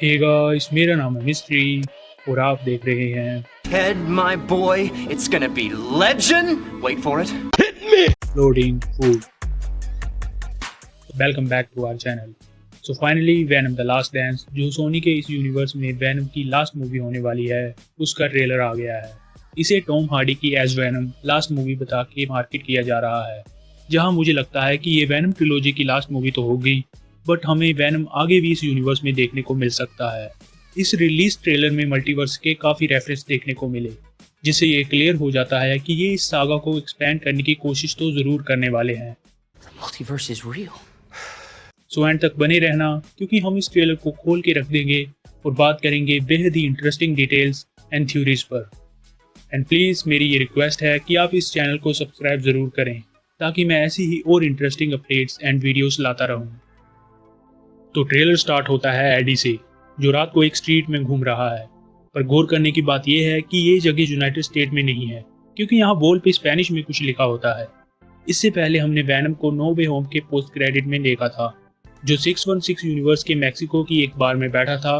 Hey guys, मेरा नाम है मिस्ट्री और आप देख रहे हैं Ted, my boy, it's gonna be legend. Wait for it. Loading food. Welcome back to our channel. So finally Venom the last dance, जो सोनी के इस यूनिवर्स में वैनम की लास्ट मूवी होने वाली है, उसका ट्रेलर आ गया है। इसे टॉम हार्डी की एज वैनम लास्ट मूवी बता के मार्केट किया जा रहा है, जहां मुझे लगता है कि ये वैनम ट्रिलॉजी की लास्ट मूवी तो होगी, बट हमें वैनम आगे भी इस यूनिवर्स में देखने को मिल सकता है। इस रिलीज ट्रेलर में मल्टीवर्स के काफ़ी रेफरेंस देखने को मिले, जिससे ये क्लियर हो जाता है कि ये इस सागा को एक्सपेंड करने की कोशिश तो ज़रूर करने वाले हैं। Multiverse is real. So and तक बने रहना, क्योंकि हम इस ट्रेलर को खोल के रख देंगे और बात करेंगे बेहद ही इंटरेस्टिंग डिटेल्स एंड थ्योरीज पर। एंड प्लीज़ मेरी ये रिक्वेस्ट है कि आप इस चैनल को सब्सक्राइब ज़रूर करें, ताकि मैं ऐसी ही और इंटरेस्टिंग अपडेट्स एंड वीडियोस लाता रहूं। तो ट्रेलर स्टार्ट होता है एडी से, जो रात को एक स्ट्रीट में घूम रहा है। पर गौर करने की बात यह है कि ये जगह यूनाइटेड स्टेट में नहीं है, क्योंकि यहाँ वॉल पे स्पेनिश में कुछ लिखा होता है। इससे पहले हमने वैनम को नो वे होम के पोस्ट क्रेडिट में देखा था, जो 616 यूनिवर्स के मैक्सिको की एक बार में बैठा था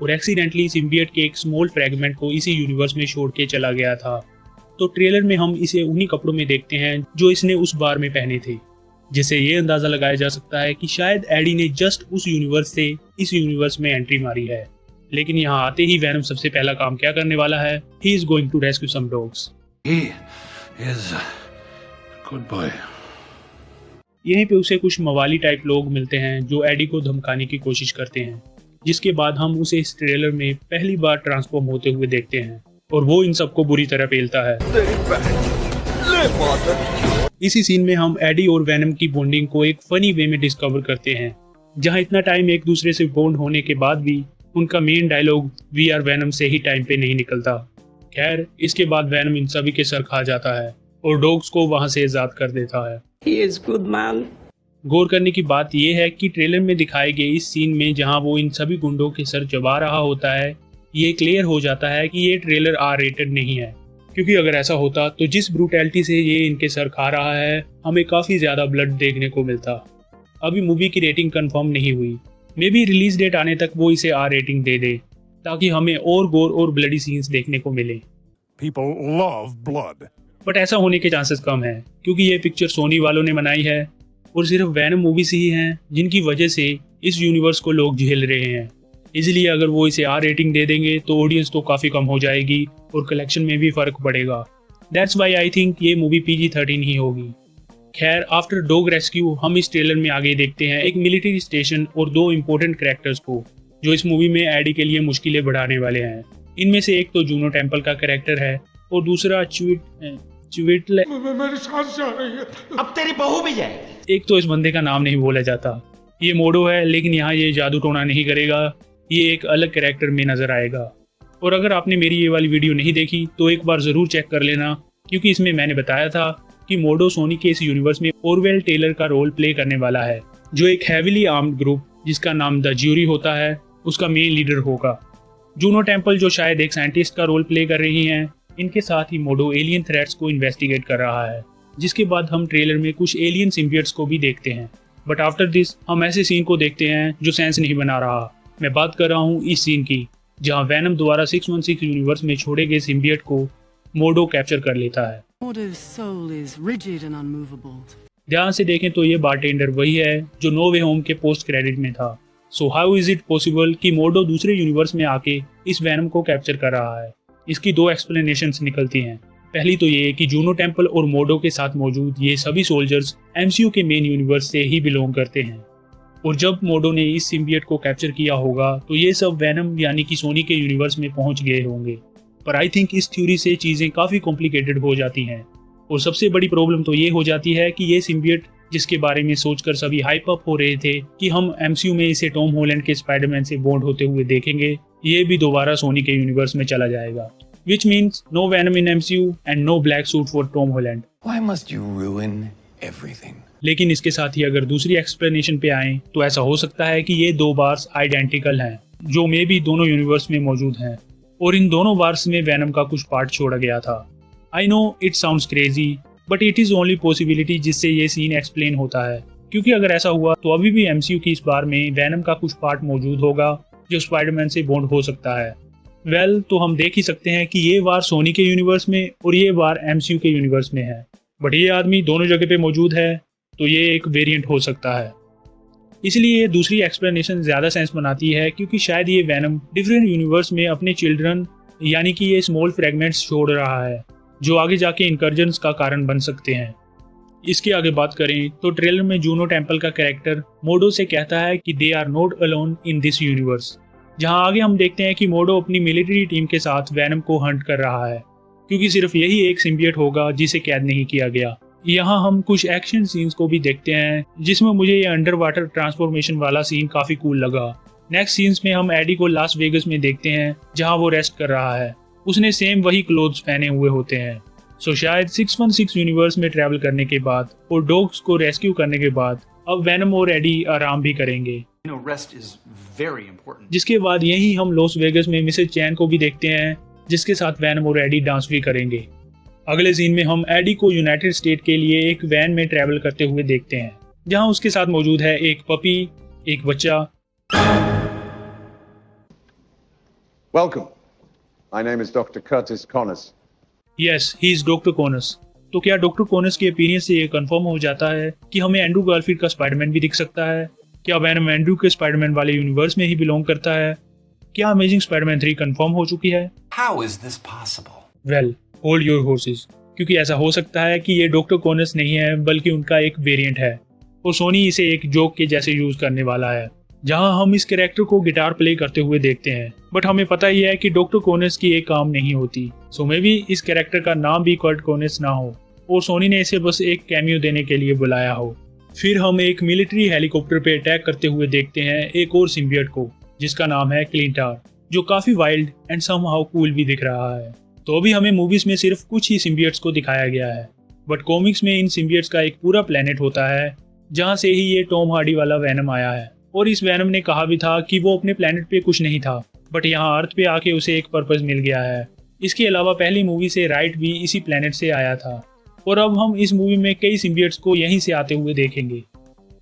और एक्सीडेंटली सिम्बियट के एक स्मॉल फ्रेगमेंट को इसी यूनिवर्स में छोड़ के चला गया था। तो ट्रेलर में हम इसे उन्हीं कपड़ों में देखते हैं जो इसने उस बार में पहने थे, जिससे ये अंदाजा लगाया जा सकता है कि शायद एडी ने जस्ट उस यूनिवर्स से इस यूनिवर्स में एंट्री मारी है। लेकिन यहाँ आते ही वैनम सबसे पहला काम क्या करने वाला है? He is going to rescue some dogs. He is a good boy. यहीं पे उसे कुछ मवाली टाइप लोग मिलते हैं जो एडी को धमकाने की कोशिश करते हैं, जिसके बाद हम उसे इस ट्रेलर में पहली बार ट्रांसफॉर्म होते हुए देखते हैं और वो इन सबको बुरी तरह पेलता है। इसी सीन में हम एडी और वैनम की बॉन्डिंग को एक फनी वे में डिस्कवर करते हैं, जहां इतना टाइम एक दूसरे से बॉन्ड होने के बाद भी उनका main dialogue we are Venom से ही टाइम पे नहीं निकलता। खैर, इसके बाद वैनम इन सभी के सर खा जाता है और डॉग्स को वहां से आजाद कर देता है। He is good man. गौर करने की बात यह है कि ट्रेलर में दिखाए गए इस सीन में जहां वो इन सभी गुंडों के सर चबा रहा होता है, ये क्लियर हो जाता है कि ये ट्रेलर आर रेटेड नहीं है, क्योंकि अगर ऐसा होता तो जिस ब्रूटैलिटी से ये इनके सर खा रहा है, हमें काफ़ी ज़्यादा ब्लड देखने को मिलता। अभी मूवी की रेटिंग कंफर्म नहीं हुई, मे बी रिलीज डेट आने तक वो इसे आर रेटिंग दे दे, ताकि हमें और गोर और ब्लडी सीन्स देखने को मिले। People love blood. बट ऐसा होने के चांसेस कम है, क्योंकि ये पिक्चर सोनी वालों ने बनाई है और सिर्फ वैनम मूवीज ही हैं जिनकी वजह से इस यूनिवर्स को लोग झेल रहे हैं। इसलिए अगर वो इसे आर रेटिंग दे देंगे तो ऑडियंस तो काफ़ी कम हो जाएगी और कलेक्शन में भी फर्क पड़ेगा। दैट्स वाई आई थिंक ये मूवी PG-13 ही होगी। खैर, आफ्टर डॉग रेस्क्यू हम इस ट्रेलर में आगे देखते हैं एक मिलिट्री स्टेशन और दो इम्पोर्टेंट कैरेक्टर्स को, जो इस मूवी में एडी के लिए मुश्किलें बढ़ाने वाले हैं। इनमें से एक तो जूनो टेम्पल का कैरेक्टर है और दूसरा च्युइटले। अब तेरी बहू भी जाएगी। एक तो इस बंदे का नाम नहीं बोला जाता। ये मोडो है, लेकिन यहाँ ये जादू टोना नहीं करेगा, ये एक अलग कैरेक्टर में नजर आएगा। और अगर आपने मेरी ये वाली वीडियो नहीं देखी तो एक बार जरूर चेक कर लेना, क्योंकि इसमें मैंने बताया था कि मोडो सोनी के इस यूनिवर्स में ओरवेल टेलर का रोल प्ले करने वाला है, जो एक हैविली आर्म्ड ग्रुप जिसका नाम द ज्यूरी होता है, उसका मेन लीडर होगा। जूनो टेम्पल, जो शायद एक साइंटिस्ट का रोल प्ले कर रही हैं, इनके साथ ही मोडो एलियन थ्रेट्स को इन्वेस्टिगेट कर रहा है, जिसके बाद हम ट्रेलर में कुछ एलियन सिम्बियट्स को भी देखते हैं। बट आफ्टर दिस हम ऐसे सीन को देखते हैं जो सेंस नहीं बना रहा। मैं बात कर रहा हूँ इस सीन की, जहाँ वैनम द्वारा 616 यूनिवर्स में छोड़े गए सिम्बियट को मोडो कैप्चर कर लेता है। Mordo's soul is rigid and unmovable. ध्यान से देखें तो ये बारटेंडर वही है जो नो वे होम के पोस्ट क्रेडिट में था। So how is it possible कि मोडो दूसरे यूनिवर्स में आके इस वैनम को कैप्चर कर रहा है? इसकी दो एक्सप्लेनेशंस निकलती हैं। पहली तो ये कि जूनो टेम्पल और मोडो के साथ मौजूद ये सभी सोल्जर्स MCU के मेन यूनिवर्स से ही बिलोंग करते हैं, और जब मोडो ने इस सिम्बियट को कैप्चर किया होगा तो ये सब वैनम यानी कि सोनी के यूनिवर्स में पहुंच गए होंगे। पर आई थिंक इस थ्योरी से चीज़ें काफ़ी कॉम्प्लिकेटेड हो जाती हैं, और सबसे बड़ी प्रॉब्लम तो ये हो जाती है कि ये सिम्बियट, जिसके बारे में सोचकर सभी हाइप अप हो रहे थे कि हम MCU में इसे टॉम हॉलैंड के स्पाइडरमैन से बॉन्ड होते हुए देखेंगे, ये भी दोबारा सोनी के यूनिवर्स में चला जाएगा। Which means no Venom in MCU and no black suit for Tom Holland. Why must you ruin everything? लेकिन इसके साथ ही अगर दूसरी एक्सप्लेनेशन पे आए तो ऐसा हो सकता है कि ये दो बार्स आइडेंटिकल हैं, जो मे भी दोनों यूनिवर्स में मौजूद हैं, और इन दोनों बार्स में वैनम का कुछ पार्ट छोड़ा गया था। I know it sounds crazy, but it is only possibility जिससे ये सीन एक्सप्लेन होता है, क्योंकि अगर ऐसा हुआ तो अभी भी MCU की इस बार में वैनम का कुछ पार्ट मौजूद होगा जो स्पाइडरमैन से बॉन्ड हो सकता है। तो हम देख ही सकते हैं कि ये वार सोनी के यूनिवर्स में और ये वार MCU के यूनिवर्स में है, बट ये आदमी दोनों जगह पे मौजूद है, तो ये एक वेरिएंट हो सकता है। इसलिए ये दूसरी एक्सप्लेनेशन ज़्यादा सेंस बनाती है, क्योंकि शायद ये वैनम डिफरेंट यूनिवर्स में अपने चिल्ड्रन यानी कि ये स्मॉल फ्रेगमेंट्स छोड़ रहा है, जो आगे जाके इनकर्जन्स का कारण बन सकते हैं। इसके आगे बात करें तो ट्रेलर में जूनो टेम्पल का कैरेक्टर मोडो से कहता है कि they are not alone in this universe, जहां आगे हम देखते हैं कि मोडो अपनी मिलिट्री टीम के साथ वैनम को हंट कर रहा है, क्योंकि सिर्फ यही एक सिम्बियट होगा जिसे कैद नहीं किया गया। यहाँ हम कुछ एक्शन सीन्स को भी देखते हैं, जिसमें मुझे ये अंडर वाटर ट्रांसफॉर्मेशन वाला सीन काफी कूल लगा। नेक्स्ट सीन्स में हम एडी को लास वेगस में देखते हैं, जहां वो रेस्ट कर रहा है। उसने सेम वही क्लोथ्स पहने हुए होते हैं। सो शायद 616 यूनिवर्स में ट्रैवल करने के बाद और डॉग्स को रेस्क्यू करने के बाद अब वैनम और एडी आराम भी करेंगे। Rest is very important. जिसके बाद यही हम लॉस वेगस में मिसेस चैन को भी देखते हैं, जिसके साथ वैनम और एडी डांस भी करेंगे। अगले सीन में हम एडी को यूनाइटेड स्टेट के लिए एक वैन में ट्रैवल करते हुए देखते हैं, जहां उसके साथ मौजूद है एक पपी, एक बच्चा। Welcome. My name is Dr. Curtis Connors. Yes, he is doctor conus. तो क्या डॉक्टर कोनस के अपीयरेंस से ये कंफर्म हो जाता है कि हमें एंड्रू गारफील्ड का स्पाइडरमैन भी दिख सकता है? क्या वैनम एंड्रू के स्पाइडरमैन वाले यूनिवर्स में ही बिलोंग करता है? क्या अमेजिंग स्पाइडरमैन 3 कंफर्म हो चुकी है? How is this possible? Well, hold your horses, क्योंकि ऐसा हो सकता है कि ये डॉक्टर कोनस नहीं है, बल्कि उनका एक वेरिएंट है और सोनी इसे एक जोक के जैसे यूज करने वाला है, जहां हम इस कैरेक्टर को गिटार प्ले करते हुए देखते हैं। बट हमें पता ही है कि डॉक्टर कोनस की एक काम नहीं होती, सो मे बी इस कैरेक्टर का नाम भी कर्ट कोनस ना हो और सोनी ने इसे बस एक कैमियो देने के लिए बुलाया हो। फिर हम एक मिलिट्री हेलीकॉप्टर पे अटैक करते हुए देखते हैं एक और सिम्बियट को, जिसका नाम है क्लिंटार, जो काफी वाइल्ड एंड समहाउ कूल भी दिख रहा है। तो अभी हमें मूवीज में सिर्फ कुछ ही सिम्बियट्स को दिखाया गया है, बट कॉमिक्स में इन सिम्बियट्स का एक पूरा प्लेनेट होता है, जहां से ही ये टॉम हार्डी वाला वैनम आया है। और इस वैनम ने कहा भी था कि वो अपने प्लेनेट पे कुछ नहीं था, बट यहाँ अर्थ पे आके उसे एक पर्पस मिल गया है। इसके अलावा पहली मूवी से राइट भी इसी प्लेनेट से आया था, और अब हम इस मूवी में कई सिम्बियट्स को यहीं से आते हुए देखेंगे।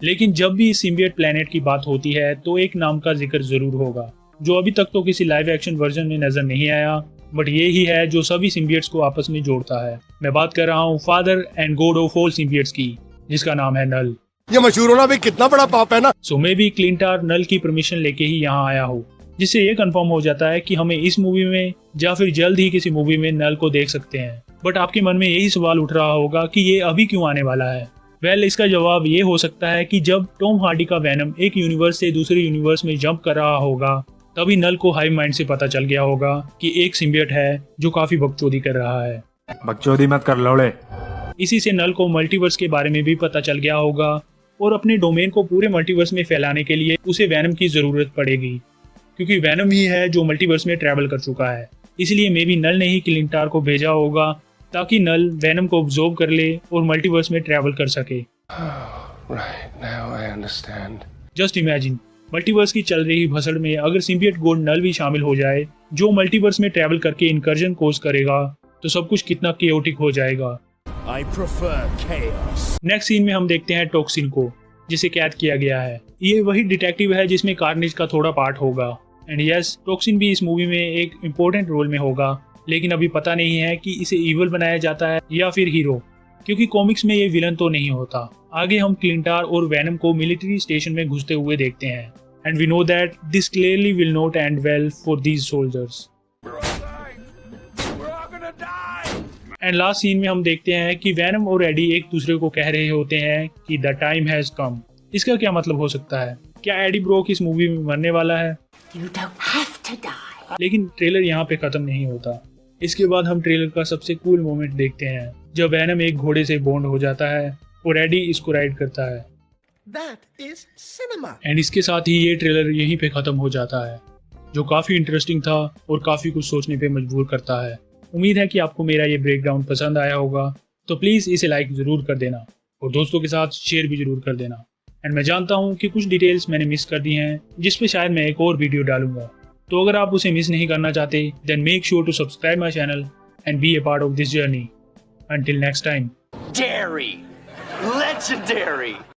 लेकिन जब भी इस सिम्बियट प्लेनेट की बात होती है तो एक नाम का जिक्र जरूर होगा, जो अभी तक तो किसी लाइव एक्शन वर्जन में नजर नहीं आया, बट ये ही है जो सभी सिम्बियट्स को आपस में जोड़ता है। मैं बात कर रहा हूँ father and god of all symbiotes की, जिसका नाम है नल। ये मशहूर होना भी कितना बड़ा पाप है ना। सो मे बी क्लिंटार नल की परमिशन लेके ही यहाँ आया हो, जिससे ये कंफर्म हो जाता है कि हमें इस मूवी में या फिर जल्द ही किसी मूवी में नल को देख सकते हैं। बट आपके मन में यही सवाल उठ रहा होगा कि ये अभी क्यों आने वाला है? वेल, इसका जवाब ये हो सकता है कि जब टॉम हार्डी का वैनम एक यूनिवर्स से दूसरे यूनिवर्स में जंप कर रहा होगा, तभी नल को हाइव माइंड से पता चल गया होगा कि एक सिम्बियट है जो काफी बकचोदी कर रहा है। बकचोदी मत कर लौड़े। इसी से नल को मल्टीवर्स के बारे में भी पता चल गया होगा और अपने डोमेन को पूरे मल्टीवर्स में फैलाने के लिए उसे वैनम की जरूरत पड़ेगी, क्योंकि वैनम ही है जो मल्टीवर्स में ट्रैवल कर चुका है। इसलिए मे बी नल ने ही क्लिंटार को भेजा होगा ताकि नल वैनम को ऑब्जॉर्व कर ले और मल्टीवर्स में ट्रैवल कर सके। Right, now I understand. Just imagine, multiverse की चल रही भसड़ में अगर सिम्बियट गॉड नल भी शामिल हो जाए, जो मल्टीवर्स में ट्रैवल करके इनकर्जन कोज करेगा, तो सब कुछ कितना केओटिक हो जाएगा। I prefer chaos. Next scene में हम देखते हैं टॉक्सिन को, जिसे कैद किया गया है। ये वही डिटेक्टिव है जिसमें कार्नेज का थोड़ा पार्ट होगा। एंड यस, टॉक्सिन भी इस मूवी में एक इम्पोर्टेंट रोल में होगा, लेकिन अभी पता नहीं है कि इसे इवल बनाया जाता है या फिर हीरो, क्योंकि कॉमिक्स में ये विलन तो नहीं होता। आगे हम क्लिंटार और वैनम को मिलिट्री स्टेशन में घुसते हुए देखते हैं, and we know that this clearly will not end well for these soldiers. And last scene में हम देखते हैं कि वैनम और एडी एक दूसरे को कह रहे होते हैं कि द टाइम हैज कम। इसका क्या मतलब हो सकता है? क्या एडी ब्रोक इस मूवी में मरने वाला है? You don't have to die. लेकिन ट्रेलर यहाँ पे खत्म नहीं होता। इसके बाद हम ट्रेलर का सबसे कूल मोमेंट देखते हैं, जब वैनम एक घोड़े से बॉन्ड हो जाता है और एडी इसको राइड करता है। That is cinema. एंड इसके साथ ही ये ट्रेलर यहीं पे खत्म हो जाता है, जो काफी इंटरेस्टिंग था और काफी कुछ सोचने पे मजबूर करता है। उम्मीद है कि आपको मेरा ये ब्रेकडाउन पसंद आया होगा, तो प्लीज इसे लाइक जरूर कर देना और दोस्तों के साथ शेयर भी जरूर कर देना। एंड मैं जानता हूँ कि कुछ डिटेल्स मैंने मिस कर दी हैं, जिस पे शायद मैं एक और वीडियो डालूंगा, तो अगर आप उसे मिस नहीं करना चाहते, then make sure to subscribe my channel and be a part of this journey. Until next time. Dairy! Legendary!